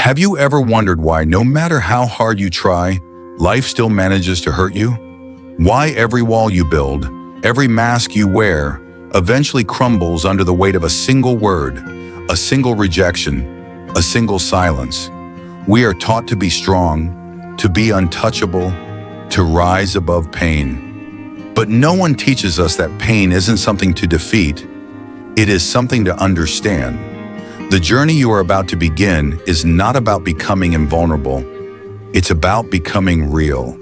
Have you ever wondered why, no matter how hard you try, life still manages to hurt you? Why every wall you build, every mask you wear, eventually crumbles under the weight of a single word, a single rejection, a single silence? We are taught to be strong, to be untouchable, to rise above pain. But no one teaches us that pain isn't something to defeat. It is something to understand. The journey you are about to begin is not about becoming invulnerable. It's about becoming real.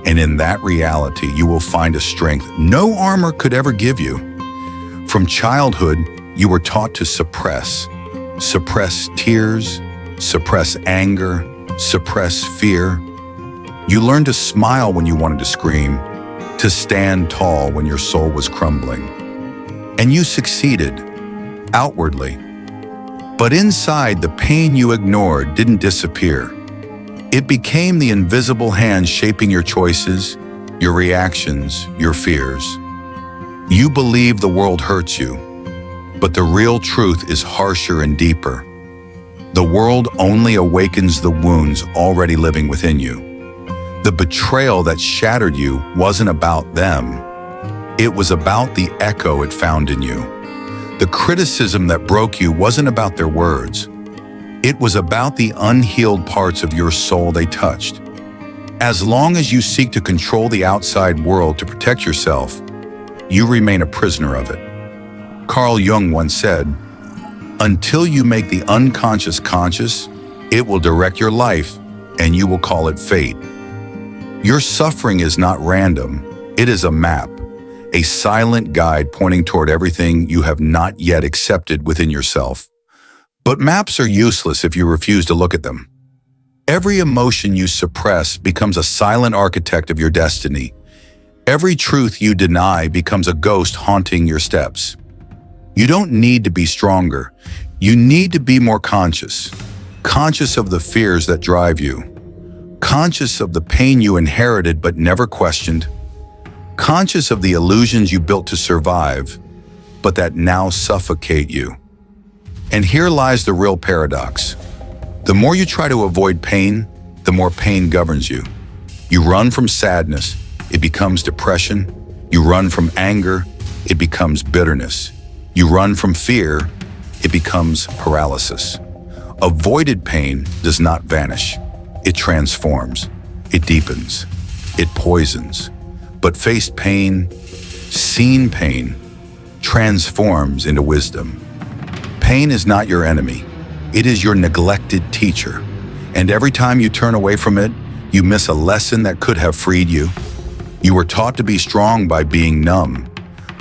And in that reality, you will find a strength no armor could ever give you. From childhood, you were taught to suppress tears, suppress anger, suppress fear. You learned to smile when you wanted to scream, to stand tall when your soul was crumbling. And you succeeded, outwardly. But inside, the pain you ignored didn't disappear. It became the invisible hand shaping your choices, your reactions, your fears. You believe the world hurts you, but the real truth is harsher and deeper. The world only awakens the wounds already living within you. The betrayal that shattered you wasn't about them. It was about the echo it found in you. The criticism that broke you wasn't about their words. It was about the unhealed parts of your soul they touched. As long as you seek to control the outside world to protect yourself, you remain a prisoner of it. Carl Jung once said, "Until you make the unconscious conscious, it will direct your life, and you will call it fate." Your suffering is not random. It is a map, a silent guide pointing toward everything you have not yet accepted within yourself. But maps are useless if you refuse to look at them. Every emotion you suppress becomes a silent architect of your destiny. Every truth you deny becomes a ghost haunting your steps. You don't need to be stronger. You need to be more conscious. Conscious of the fears that drive you. Conscious of the pain you inherited but never questioned. Conscious of the illusions you built to survive, but that now suffocate you. And here lies the real paradox. The more you try to avoid pain, the more pain governs you. You run from sadness, it becomes depression. You run from anger, it becomes bitterness. You run from fear, it becomes paralysis. Avoided pain does not vanish. It transforms, it deepens, it poisons. But faced pain, seen pain, transforms into wisdom. Pain is not your enemy. It is your neglected teacher. And every time you turn away from it, you miss a lesson that could have freed you. You were taught to be strong by being numb.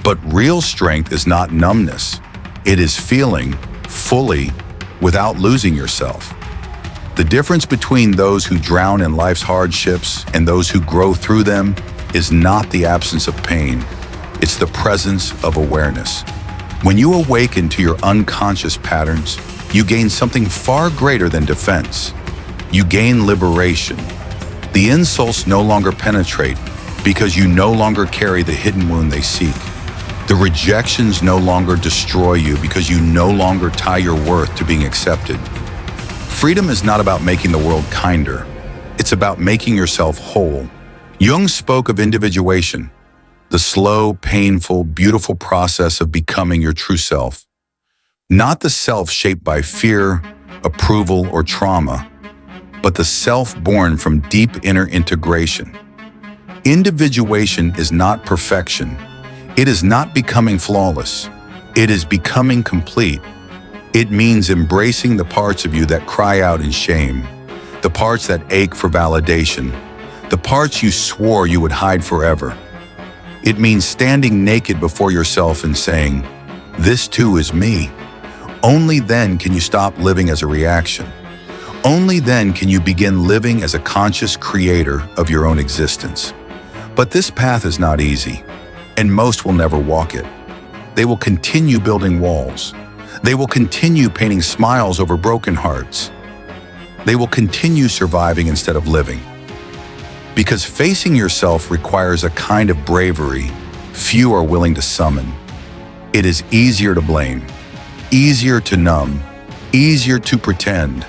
But real strength is not numbness. It is feeling fully without losing yourself. The difference between those who drown in life's hardships and those who grow through them is not the absence of pain. It's the presence of awareness. When you awaken to your unconscious patterns, you gain something far greater than defense. You gain liberation. The insults no longer penetrate because you no longer carry the hidden wound they seek. The rejections no longer destroy you because you no longer tie your worth to being accepted. Freedom is not about making the world kinder. It's about making yourself whole. Jung spoke of individuation, the slow, painful, beautiful process of becoming your true self. Not the self shaped by fear, approval, or trauma, but the self born from deep inner integration. Individuation is not perfection. It is not becoming flawless. It is becoming complete. It means embracing the parts of you that cry out in shame, the parts that ache for validation, the parts you swore you would hide forever. It means standing naked before yourself and saying, "This too is me." Only then can you stop living as a reaction. Only then can you begin living as a conscious creator of your own existence. But this path is not easy, and most will never walk it. They will continue building walls. They will continue painting smiles over broken hearts. They will continue surviving instead of living. Because facing yourself requires a kind of bravery few are willing to summon. It is easier to blame, easier to numb, easier to pretend.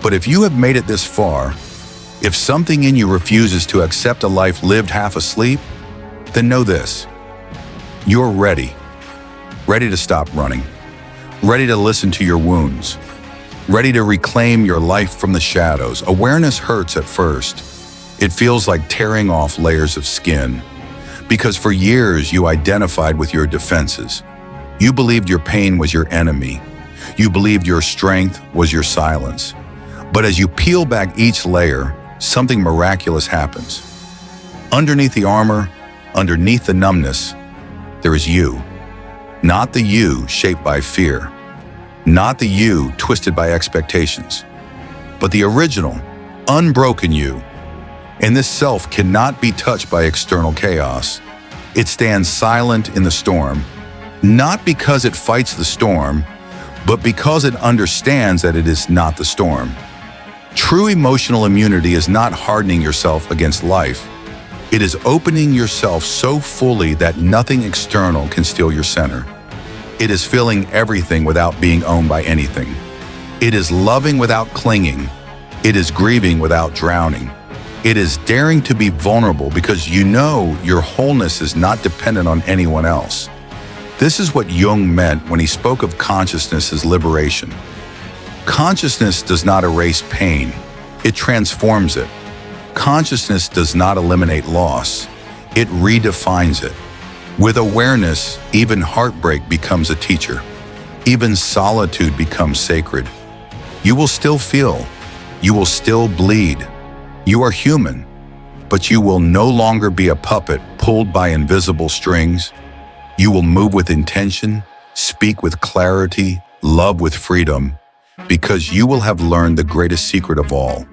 But if you have made it this far, if something in you refuses to accept a life lived half asleep, then know this: you're ready. Ready to stop running. Ready to listen to your wounds. Ready to reclaim your life from the shadows. Awareness hurts at first. It feels like tearing off layers of skin. Because for years you identified with your defenses. You believed your pain was your enemy. You believed your strength was your silence. But as you peel back each layer, something miraculous happens. Underneath the armor, underneath the numbness, there is you. Not the you shaped by fear. Not the you twisted by expectations. But the original, unbroken you. And this self cannot be touched by external chaos. It stands silent in the storm, not because it fights the storm, but because it understands that it is not the storm. True emotional immunity is not hardening yourself against life. It is opening yourself so fully that nothing external can steal your center. It is feeling everything without being owned by anything. It is loving without clinging. It is grieving without drowning. It is daring to be vulnerable because you know your wholeness is not dependent on anyone else. This is what Jung meant when he spoke of consciousness as liberation. Consciousness does not erase pain. It transforms it. Consciousness does not eliminate loss. It redefines it. With awareness, even heartbreak becomes a teacher. Even solitude becomes sacred. You will still feel. You will still bleed. You are human, but you will no longer be a puppet pulled by invisible strings. You will move with intention, speak with clarity, love with freedom, because you will have learned the greatest secret of all.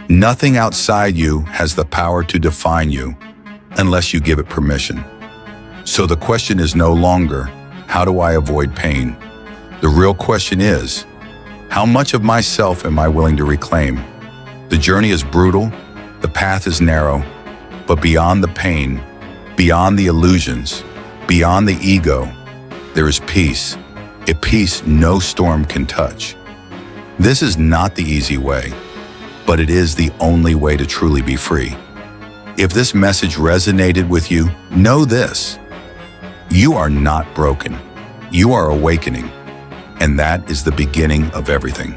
Nothing outside you has the power to define you unless you give it permission. So the question is no longer, how do I avoid pain? The real question is, how much of myself am I willing to reclaim? The journey is brutal, the path is narrow, but beyond the pain, beyond the illusions, beyond the ego, there is peace, a peace no storm can touch. This is not the easy way, but it is the only way to truly be free. If this message resonated with you, know this: you are not broken. You are awakening, and that is the beginning of everything.